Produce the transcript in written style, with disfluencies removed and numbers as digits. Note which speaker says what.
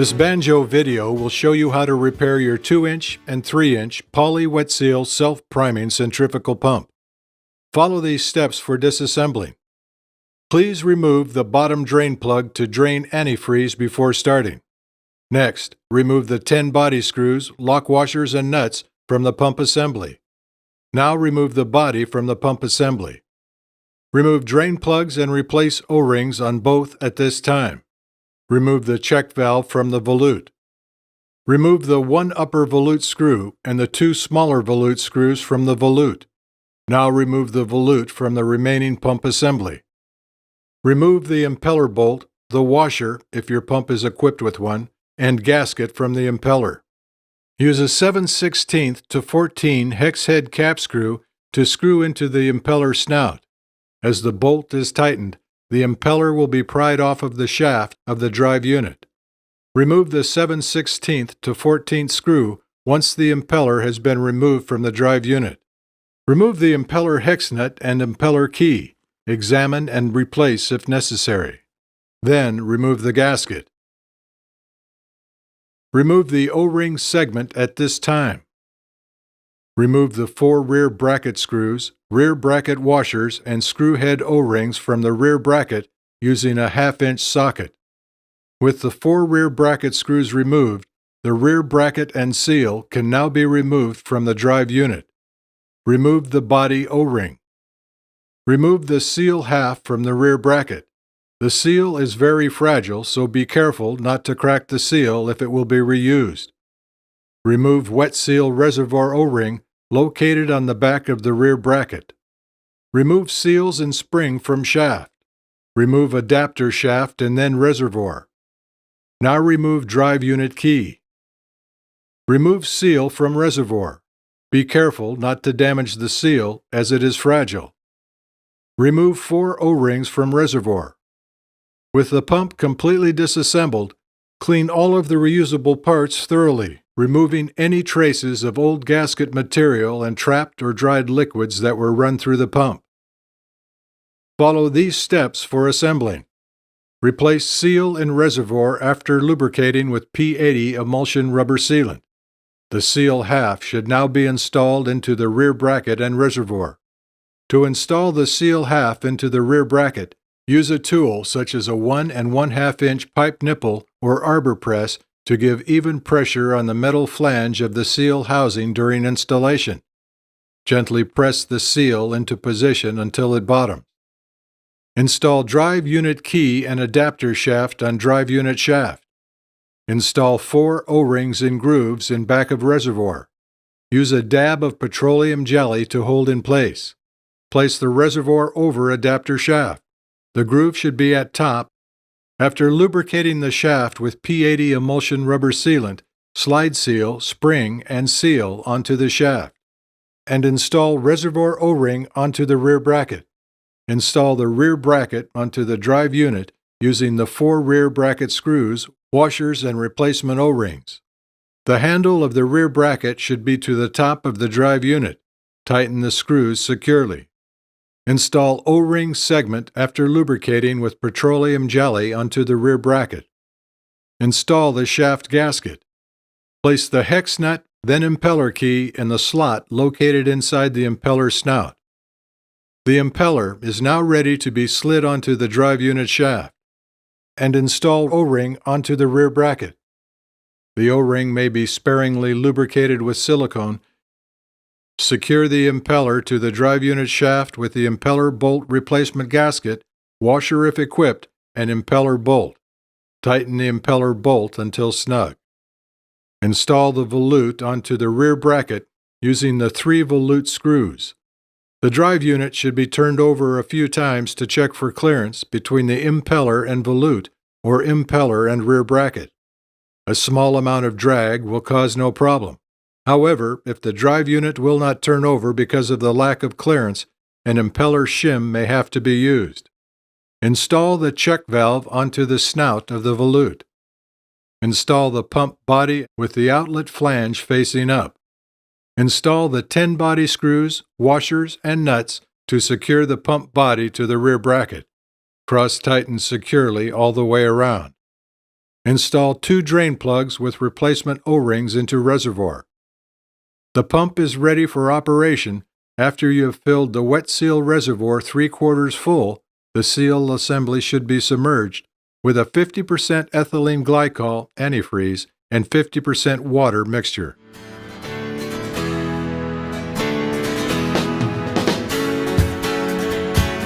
Speaker 1: This Banjo video will show you how to repair your 2-inch and 3-inch poly wet seal self-priming centrifugal pump. Follow these steps for disassembling. Please remove the bottom drain plug to drain antifreeze before starting. Next, remove the 10 body screws, lock washers, and nuts from the pump assembly. Now remove the body from the pump assembly. Remove drain plugs and replace O-rings on both at this time. Remove the check valve from the volute. Remove the one upper volute screw and the two smaller volute screws from the volute. Now remove the volute from the remaining pump assembly. Remove the impeller bolt, the washer, if your pump is equipped with one, and gasket from the impeller. Use a 7/16 to 14 hex head cap screw to screw into the impeller snout. As the bolt is tightened, the impeller will be pried off of the shaft of the drive unit. Remove the 7/16 to 14 screw once the impeller has been removed from the drive unit. Remove the impeller hex nut and impeller key. Examine and replace if necessary. Then remove the gasket. Remove the O-ring segment at this time. Remove the 4 rear bracket screws, rear bracket washers, and screw head O-rings from the rear bracket using a 1/2-inch socket. With the 4 rear bracket screws removed, the rear bracket and seal can now be removed from the drive unit. Remove the body O-ring. Remove the seal half from the rear bracket. The seal is very fragile, so be careful not to crack the seal if it will be reused. Remove wet seal reservoir O-ring located on the back of the rear bracket. Remove seals and spring from shaft. Remove adapter shaft and then reservoir. Now remove drive unit key. Remove seal from reservoir. Be careful not to damage the seal as it is fragile. Remove 4 O-rings from reservoir. With the pump completely disassembled, clean all of the reusable parts thoroughly, removing any traces of old gasket material and trapped or dried liquids that were run through the pump. Follow these steps for assembling. Replace seal in reservoir after lubricating with P80 emulsion rubber sealant. The seal half should now be installed into the rear bracket and reservoir. To install the seal half into the rear bracket, use a tool such as a 1 1/2-inch pipe nipple or arbor press to give even pressure on the metal flange of the seal housing during installation. Gently press the seal into position until it bottoms. Install drive unit key and adapter shaft on drive unit shaft. Install 4 O-rings in grooves in back of reservoir. Use a dab of petroleum jelly to hold in place. Place the reservoir over adapter shaft. The groove should be at top. After lubricating the shaft with P80 emulsion rubber sealant, slide seal, spring, and seal onto the shaft. And install reservoir O-ring onto the rear bracket. Install the rear bracket onto the drive unit using the 4 rear bracket screws, washers, and replacement O-rings. The handle of the rear bracket should be to the top of the drive unit. Tighten the screws securely. Install O-ring segment after lubricating with petroleum jelly onto the rear bracket. Install the shaft gasket. Place the hex nut, then impeller key in the slot located inside the impeller snout. The impeller is now ready to be slid onto the drive unit shaft. And install O-ring onto the rear bracket. The O-ring may be sparingly lubricated with silicone. Secure the impeller to the drive unit shaft with the impeller bolt replacement gasket, washer if equipped, and impeller bolt. Tighten the impeller bolt until snug. Install the volute onto the rear bracket using the 3 volute screws. The drive unit should be turned over a few times to check for clearance between the impeller and volute or impeller and rear bracket. A small amount of drag will cause no problem. However, if the drive unit will not turn over because of the lack of clearance, an impeller shim may have to be used. Install the check valve onto the snout of the volute. Install the pump body with the outlet flange facing up. Install the 10 body screws, washers, and nuts to secure the pump body to the rear bracket. Cross-tighten securely all the way around. Install 2 drain plugs with replacement O-rings into reservoir. The pump is ready for operation after you have filled the wet seal reservoir 3/4 full. The seal assembly should be submerged with a 50% ethylene glycol antifreeze and 50% water mixture.